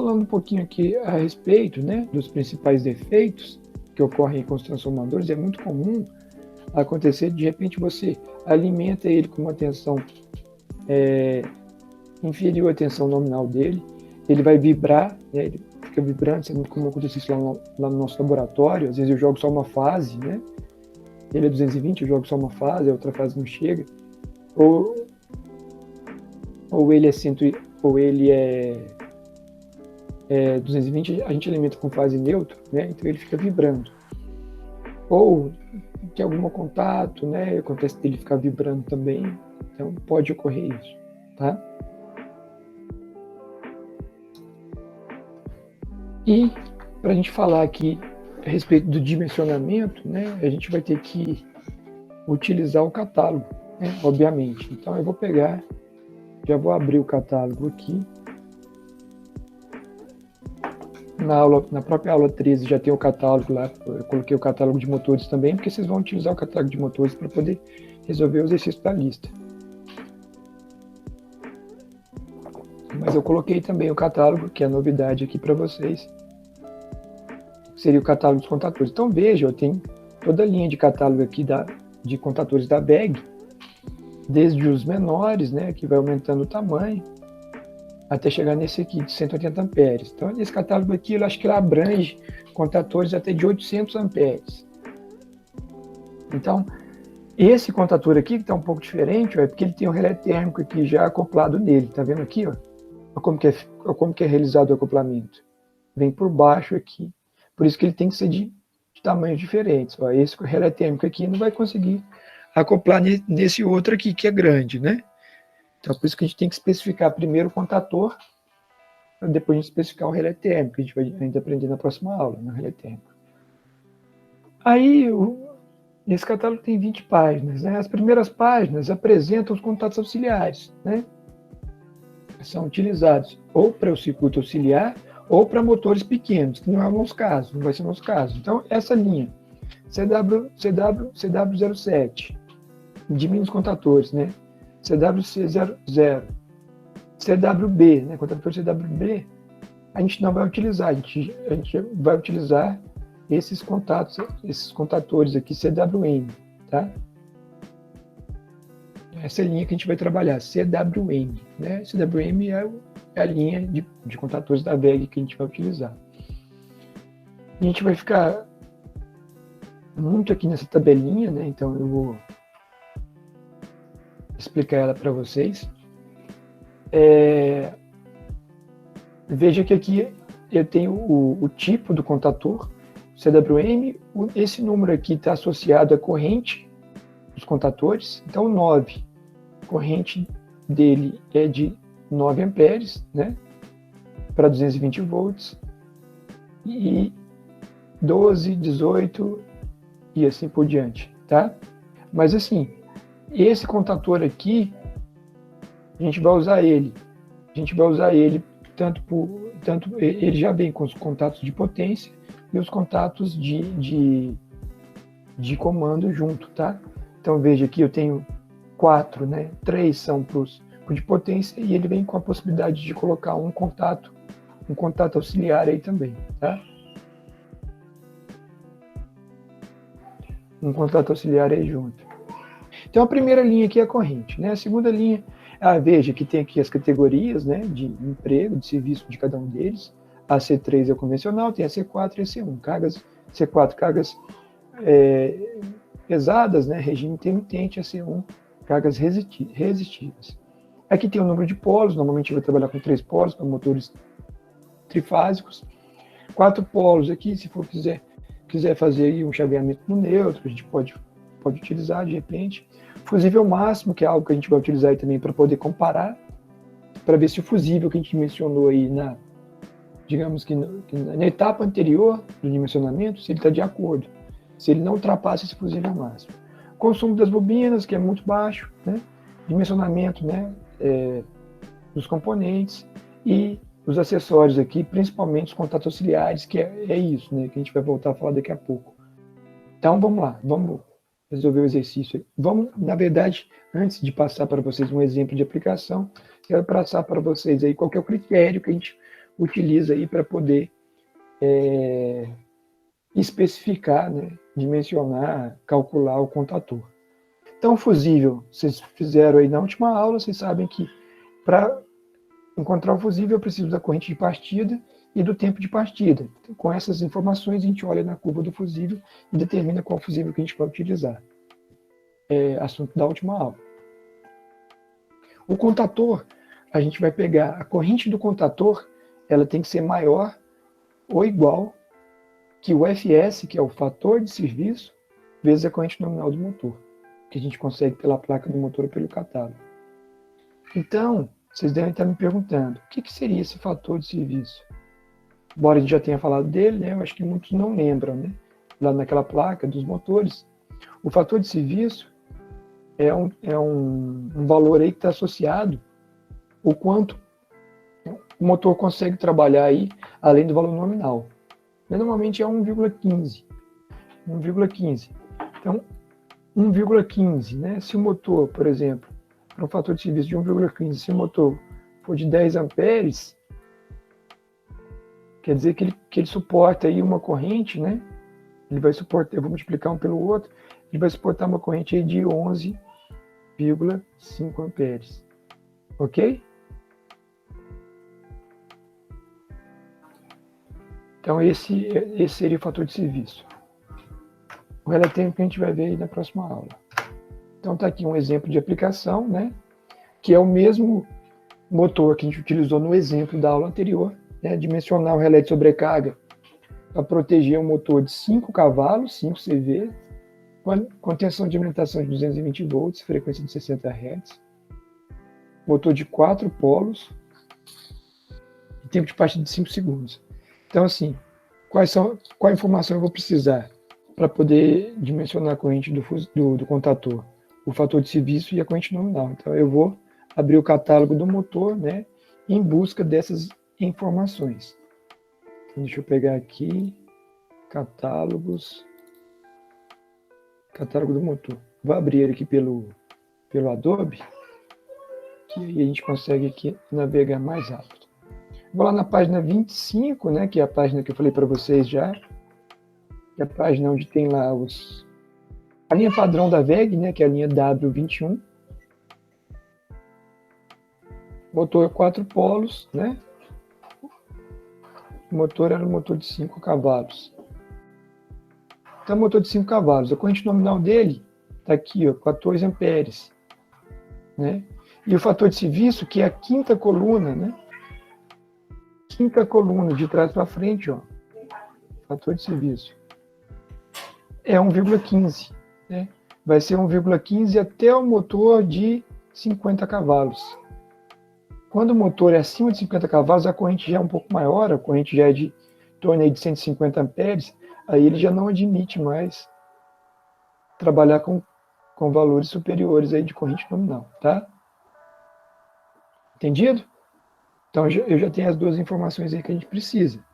falando um pouquinho aqui a respeito, né, dos principais defeitos que ocorrem com os transformadores, é muito comum acontecer, de repente você alimenta ele com uma tensão inferior à tensão nominal dele, ele vai vibrar, né, ele fica vibrando, como acontece isso lá no nosso laboratório. Às vezes eu jogo só uma fase, né, ele é 220, eu jogo só uma fase, a outra fase não chega, ou ele é 220, a gente alimenta com fase neutra, né, então ele fica vibrando. Ou tem algum contato, né, acontece dele ficar vibrando também, então pode ocorrer isso, tá? E para a gente falar aqui a respeito do dimensionamento, né, a gente vai ter que utilizar o catálogo, né, obviamente. Então eu vou pegar, já vou abrir o catálogo aqui. Na própria aula 13 já tem o catálogo lá, eu coloquei o catálogo de motores também, porque vocês vão utilizar o catálogo de motores para poder resolver o exercício da lista. Mas eu coloquei também o catálogo, que é a novidade aqui para vocês, seria o catálogo dos contadores. Então veja, eu tenho toda a linha de catálogo aqui de contadores da WEG, desde os menores, né, que vai aumentando o tamanho, até chegar nesse aqui de 180 amperes. Então, nesse catálogo aqui, eu acho que ele abrange contadores até de 800 amperes. Então, esse contador aqui, que está um pouco diferente, ó, é porque ele tem um relé térmico aqui já acoplado nele. Tá vendo aqui, ó? Olha como que é realizado o acoplamento. Vem por baixo aqui. Por isso que ele tem que ser de tamanhos diferentes. Ó, esse relé térmico aqui não vai conseguir acoplar nesse outro aqui, que é grande, né? Então, por isso que a gente tem que especificar primeiro o contator, para depois a gente especificar o relé térmico, que a gente vai ainda aprender na próxima aula, no relé térmico. Aí, esse catálogo tem 20 páginas, né? As primeiras páginas apresentam os contatos auxiliares, né? São utilizados ou para o circuito auxiliar ou para motores pequenos, que não é o nosso caso, não vai ser o nosso caso. Então, essa linha, CW07, de mínimos contatores, né? CWC00, CWB, né, contador CWB, a gente não vai utilizar, a gente vai utilizar esses contadores aqui, CWM, tá? Essa é a linha que a gente vai trabalhar, CWM, né? CWM é a linha de contadores da WEG que a gente vai utilizar. A gente vai ficar muito aqui nessa tabelinha, né? Então eu vou explicar ela para vocês. Veja que aqui eu tenho o tipo do contador, CWM, esse número aqui está associado à corrente dos contadores, então 9, a corrente dele é de 9 amperes, né, para 220 volts, e 12, 18 e assim por diante, tá? Mas assim, esse contador aqui, a gente vai usar ele tanto ele já vem com os contatos de potência e os contatos de comando junto, tá? Então veja aqui, eu tenho 4, né? 3 são para o de potência e ele vem com a possibilidade de colocar um contato auxiliar aí também, tá? Um contato auxiliar aí junto. Então a primeira linha aqui é a corrente, né? A segunda linha, veja que tem aqui as categorias, né, de emprego, de serviço de cada um deles. A C3 é o convencional, tem a C4 e a C1. C4, cargas pesadas, né, regime intermitente, a C1, cargas resistivas. Aqui tem o número de polos, normalmente vai trabalhar com 3 polos, para motores trifásicos. 4 polos aqui, se for quiser fazer aí um chaveamento no neutro, a gente pode utilizar de repente. Fusível máximo, que é algo que a gente vai utilizar aí também para poder comparar, para ver se o fusível que a gente mencionou aí digamos que na etapa anterior do dimensionamento, se ele está de acordo, se ele não ultrapassa esse fusível máximo. Consumo das bobinas, que é muito baixo, né? Dimensionamento, né, dos componentes e os acessórios aqui, principalmente os contatos auxiliares, que é isso, né, que a gente vai voltar a falar daqui a pouco. Então vamos lá, vamos resolver o exercício. Vamos, na verdade, antes de passar para vocês um exemplo de aplicação, quero passar para vocês aí qual que é o critério que a gente utiliza aí para poder especificar, né, dimensionar, calcular o contator. Então, o fusível, vocês fizeram aí na última aula, vocês sabem que para encontrar o fusível eu preciso da corrente de partida e do tempo de partida. Então, com essas informações, a gente olha na curva do fusível e determina qual fusível que a gente vai utilizar. É assunto da última aula. O contator, a gente vai pegar a corrente do contator, ela tem que ser maior ou igual que o FS, que é o fator de serviço, vezes a corrente nominal do motor, que a gente consegue pela placa do motor ou pelo catálogo. Então, vocês devem estar me perguntando, o que seria esse fator de serviço? Embora a gente já tenha falado dele, né, eu acho que muitos não lembram, né? Lá naquela placa dos motores, o fator de serviço é um valor aí que está associado o quanto o motor consegue trabalhar aí além do valor nominal. Normalmente é 1,15. 1,15. Então, 1,15, né? Se o motor, por exemplo, para um fator de serviço de 1,15, se o motor for de 10 amperes, quer dizer que ele suporta aí uma corrente, né? Ele vai suportar, eu vou multiplicar um pelo outro, ele vai suportar uma corrente aí de 11,5 amperes. Ok? Então, esse seria o fator de serviço. O relativo que a gente vai ver aí na próxima aula. Então, está aqui um exemplo de aplicação, né? Que é o mesmo motor que a gente utilizou no exemplo da aula anterior, né? Dimensionar o relé de sobrecarga para proteger um motor de 5 cavalos, 5 CV, com tensão de alimentação de 220 volts, frequência de 60 Hz, motor de 4 polos e tempo de partida de 5 segundos. Então, assim, qual informação eu vou precisar para poder dimensionar a corrente do contator? O fator de serviço e a corrente nominal. Então, eu vou abrir o catálogo do motor, né, em busca dessas informações. Então, deixa eu pegar aqui, catálogo do motor. Vou abrir ele aqui pelo Adobe, que aí a gente consegue aqui navegar mais rápido. Vou lá na página 25, né, que é a página que eu falei para vocês já, que é a página onde tem lá a linha padrão da VEG, né, que é a linha W21. Motor 4 polos, né? O motor era um motor de 5 cavalos. Então, motor de 5 cavalos. A corrente nominal dele está aqui, ó, 14 amperes. Né? E o fator de serviço, que é a quinta coluna, né? Quinta coluna, de trás para frente, ó. Fator de serviço. É 1,15. Né? Vai ser 1,15 até o motor de 50 cavalos. Quando o motor é acima de 50 cavalos, a corrente já é um pouco maior, a corrente já é de torno de 150 amperes, aí ele já não admite mais trabalhar com valores superiores aí de corrente nominal, tá? Entendido? Então eu já tenho as duas informações aí que a gente precisa.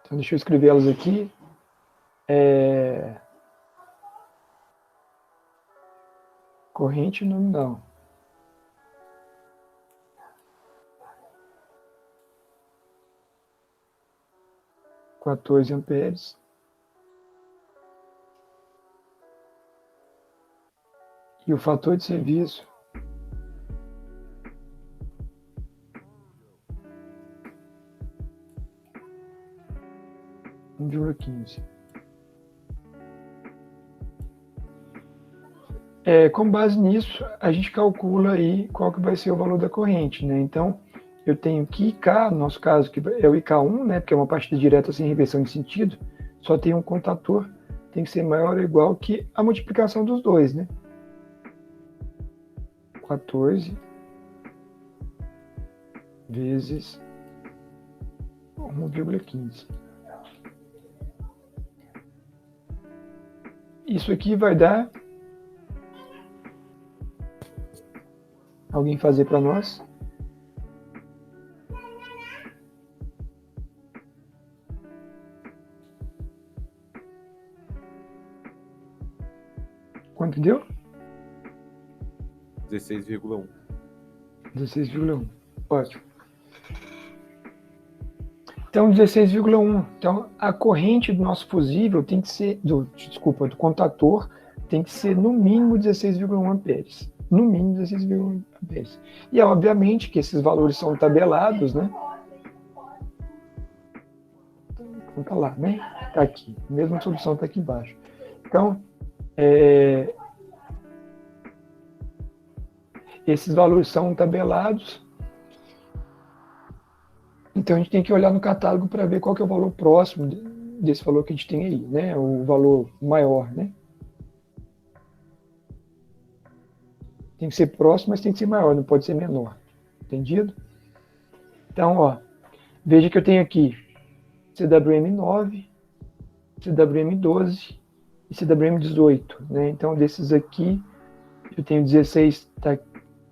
Então deixa eu escrevê-las aqui. Corrente nominal. (14 amperes). E o fator de serviço 1,15. Com base nisso, a gente calcula aí qual que vai ser o valor da corrente, né? Então, eu tenho que IK, no nosso caso, que é o IK1, né? Porque é uma partida direta sem reversão de sentido, só tem um contator, tem que ser maior ou igual que a multiplicação dos dois, né? 14 vezes 1,15. Isso aqui vai dar... Alguém fazer para nós? Quanto deu? 16,1. 16,1. Ótimo. Então, 16,1. Então, a corrente do nosso fusível tem que ser, do contator, tem que ser no mínimo 16,1 amperes. No mínimo 16,1 amperes. E, obviamente, que esses valores são tabelados, né? Então, tá lá, né? Tá aqui. A mesma solução está aqui embaixo. Então, esses valores são tabelados. Então, a gente tem que olhar no catálogo para ver qual que é o valor próximo desse valor que a gente tem aí, né? O valor maior, né? Tem que ser próximo, mas tem que ser maior, não pode ser menor. Entendido? Então, ó, veja que eu tenho aqui CWM9, CWM12 e CWM18, né? Então, desses aqui, eu tenho 16, tá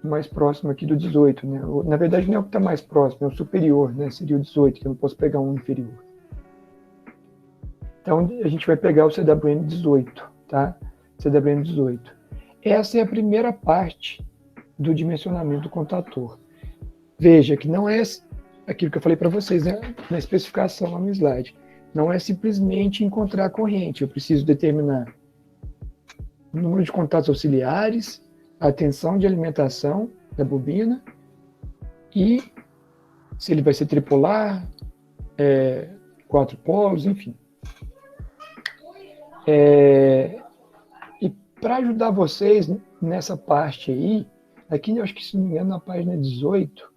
mais próximo aqui do 18, né? Na verdade, não é o que está mais próximo, é o superior, né? Seria o 18, que eu não posso pegar um inferior. Então, a gente vai pegar o CWM18, tá? CWM18. Essa é a primeira parte do dimensionamento do contator. Veja que não é aquilo que eu falei para vocês, né? Na especificação lá no slide. Não é simplesmente encontrar a corrente. Eu preciso determinar o número de contatos auxiliares, a tensão de alimentação da bobina e se ele vai ser tripolar, 4 polos, enfim. E para ajudar vocês nessa parte aí, aqui eu acho que, se não me engano, na página 18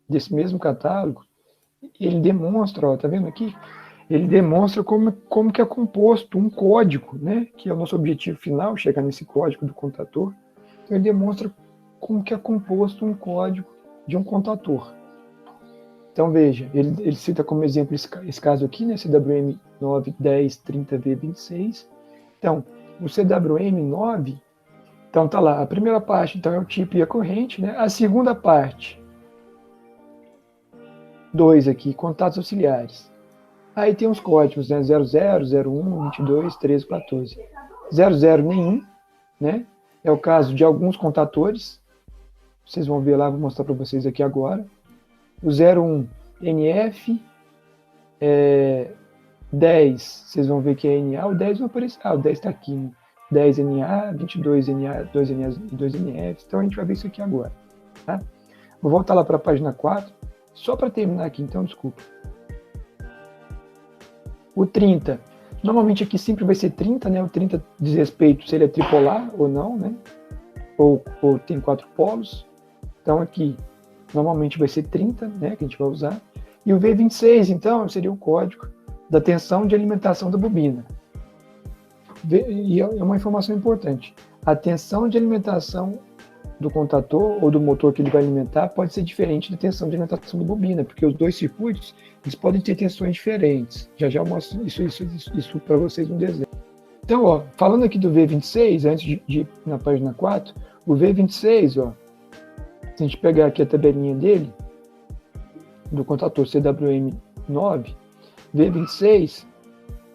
desse mesmo catálogo, ele demonstra, ó, tá vendo aqui? Ele demonstra como que é composto um código, né? Que é o nosso objetivo final, chegar nesse código do contator. Então, ele demonstra como que é composto um código de um contator. Então, veja, ele cita como exemplo esse caso aqui, né? CWM 91030V26. Então, o CWM9, então tá lá, a primeira parte então, é o tipo e a corrente, né? A segunda parte, 2 aqui, contatos auxiliares. Aí tem os códigos, né? 00, 01, 22, 13, 14. 00 nenhum, né? É o caso de alguns contatores. Vocês vão ver lá, vou mostrar para vocês aqui agora. O 01 NF, 10, vocês vão ver que é NA, o 10 não aparece. O 10 está aqui, né? 10 NA, 22 NA, 2 NA e 2 NF. Então a gente vai ver isso aqui agora. Tá? Vou voltar lá para a página 4, só para terminar aqui, então, desculpa. O 30, normalmente aqui sempre vai ser 30, né? O 30 diz respeito se ele é tripolar ou não, né? Ou tem 4 polos. Então aqui, normalmente vai ser 30, né? Que a gente vai usar. E o V26, então, seria o código da tensão de alimentação da bobina. E é uma informação importante. A tensão de alimentação do contator ou do motor que ele vai alimentar pode ser diferente da tensão de alimentação da bobina, porque os dois circuitos eles podem ter tensões diferentes. Já eu mostro isso para vocês no desenho. Então, ó, falando aqui do V26, antes de ir na página 4, o V26, ó, se a gente pegar aqui a tabelinha dele, do contator CWM9, V26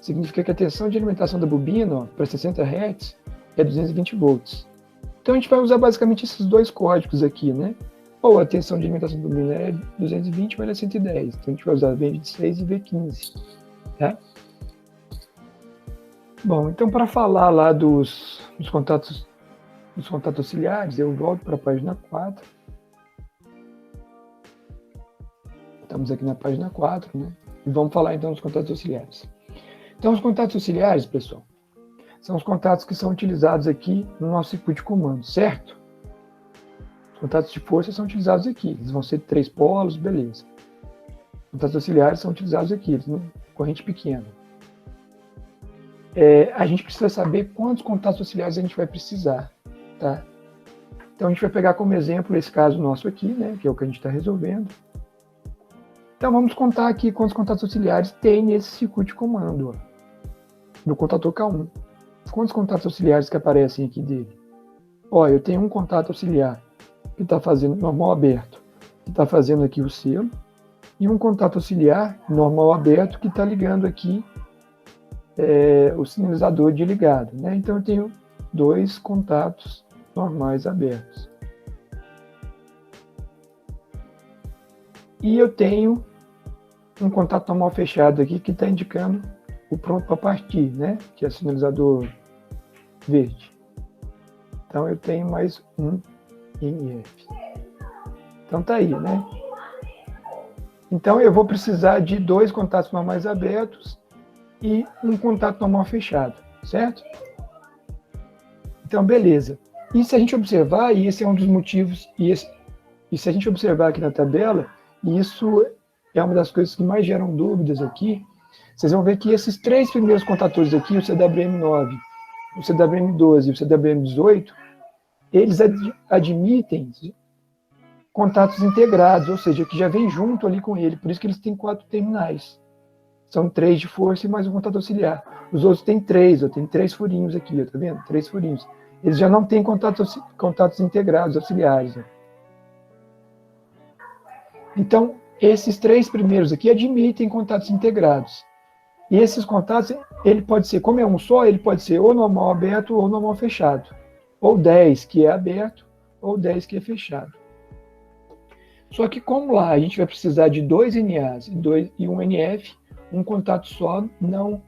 significa que a tensão de alimentação da bobina para 60 Hz é 220 volts. Então a gente vai usar basicamente esses dois códigos aqui, né? Ou a tensão de alimentação da bobina é 220 ou ela é 110. Então a gente vai usar V26 e V15. Tá? Bom, então para falar lá dos contatos auxiliares, eu volto para a página 4. Estamos aqui na página 4, né? E vamos falar então dos contatos auxiliares. Então os contatos auxiliares, pessoal, são os contatos que são utilizados aqui no nosso circuito de comando, certo? Os contatos de força são utilizados aqui, eles vão ser 3 polos, beleza. Os contatos auxiliares são utilizados aqui, eles não, corrente pequena. A gente precisa saber quantos contatos auxiliares a gente vai precisar, tá? Então a gente vai pegar como exemplo esse caso nosso aqui, né, que é o que a gente está resolvendo. Então vamos contar aqui quantos contatos auxiliares tem nesse circuito de comando, ó, do contator K1. Quantos contatos auxiliares que aparecem aqui dele? Ó, eu tenho um contato auxiliar que está fazendo normal aberto, que está fazendo aqui o selo, e um contato auxiliar normal aberto que está ligando aqui o sinalizador de ligado, né? Então eu tenho 2 contatos normais abertos. E eu tenho um contato normal fechado aqui que está indicando o pronto para partir, né? Que é sinalizador verde. Então eu tenho mais um NF. Então tá aí, né? Então eu vou precisar de 2 contatos normais abertos e um contato normal fechado, certo? Então beleza. E se a gente observar, e esse é um dos motivos, e se a gente observar aqui na tabela, e isso é uma das coisas que mais geram dúvidas aqui, vocês vão ver que esses 3 primeiros contatores aqui, o CWM9, o CWM12 e o CWM18, eles admitem contatos integrados, ou seja, que já vem junto ali com ele, por isso que eles têm 4 terminais. São 3 de força e mais um contato auxiliar. Os outros têm 3, tem 3 furinhos aqui, tá vendo? 3 furinhos. Eles já não têm contatos integrados auxiliares. Ó. Então, esses 3 primeiros aqui admitem contatos integrados. E esses contatos, ele pode ser, como é um só, ele pode ser ou normal aberto ou normal fechado. Ou 10 que é aberto, ou 10 que é fechado. Só que como lá a gente vai precisar de 2 NAs e um NF, um contato só não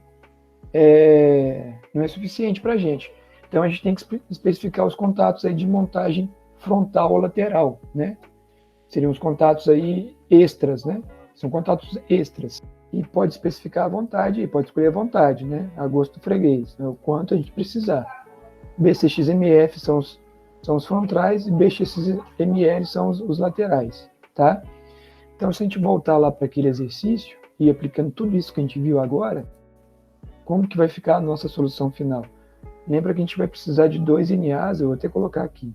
é suficiente para a gente. Então a gente tem que especificar os contatos aí de montagem frontal ou lateral, né? Seriam os contatos aí extras, né? São contatos extras. E pode especificar à vontade, e pode escolher à vontade, né? A gosto do freguês, né? O quanto a gente precisar. BCXMF são os frontais e BXML são os laterais, tá? Então, se a gente voltar lá para aquele exercício e aplicando tudo isso que a gente viu agora, como que vai ficar a nossa solução final? Lembra que a gente vai precisar de 2 NAs, eu vou até colocar aqui.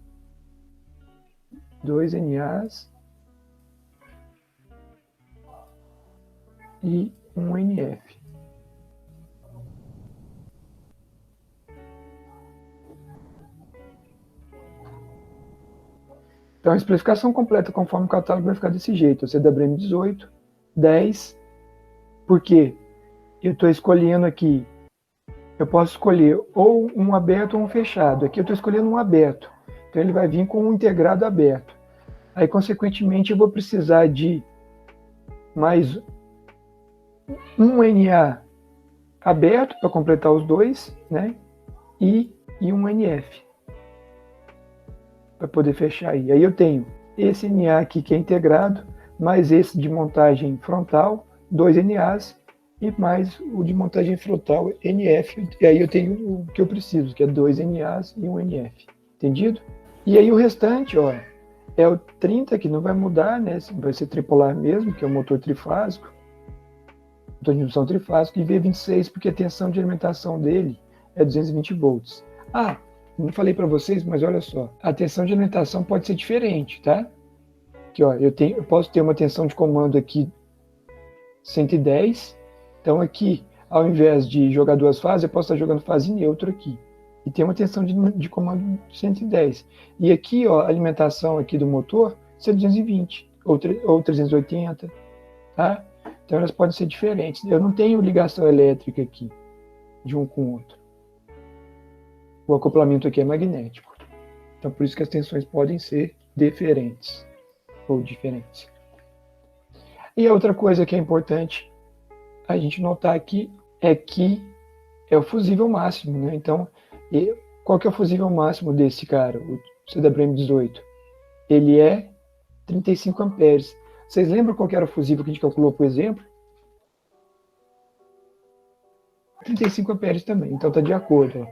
2 NAs e um NF. Então, a especificação completa, conforme o catálogo, vai ficar desse jeito. O CWM18, 10, porque eu estou escolhendo aqui, eu posso escolher ou um aberto ou um fechado. Aqui eu estou escolhendo um aberto, então ele vai vir com um integrado aberto. Aí, consequentemente, eu vou precisar de mais um NA aberto para completar os 2, né? E um NF. Para poder fechar aí. Aí eu tenho esse NA aqui que é integrado, mais esse de montagem frontal, 2 NAs, e mais o de montagem frontal NF. E aí eu tenho o que eu preciso, que é 2 NAs e um NF. Entendido? E aí o restante, ó, é o 30, que não vai mudar, né? Vai ser tripolar mesmo, que é o motor trifásico, motor de indução trifásico, e V26, porque a tensão de alimentação dele é 220 volts. Ah, não falei para vocês, mas olha só, a tensão de alimentação pode ser diferente, tá? Aqui, ó, eu posso ter uma tensão de comando aqui 110, então aqui, ao invés de jogar 2 fases, eu posso estar jogando fase neutra aqui, e tem uma tensão de comando 110. E aqui, ó, a alimentação aqui do motor é 220, ou 380, tá? Então elas podem ser diferentes. Eu não tenho ligação elétrica aqui, de um com o outro. O acoplamento aqui é magnético. Então, por isso que as tensões podem ser diferentes. Ou diferentes. E a outra coisa que é importante a gente notar aqui é que é o fusível máximo, né? Então, qual que é o fusível máximo desse cara, o CWM18? Ele é 35 amperes. Vocês lembram qual que era o fusível que a gente calculou, por exemplo? 35 amperes também, então está de acordo. Ó.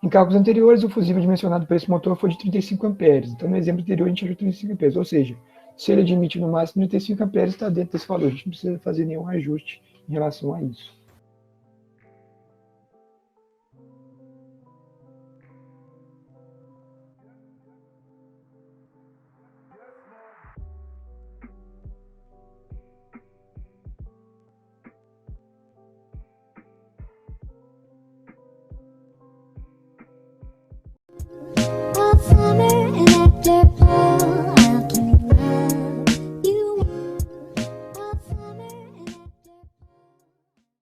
Em cálculos anteriores, o fusível dimensionado para esse motor foi de 35 amperes. Então, no exemplo anterior, a gente achou 35 amperes. Ou seja, se ele admite no máximo 35 amperes, está dentro desse valor. A gente não precisa fazer nenhum ajuste em relação a isso.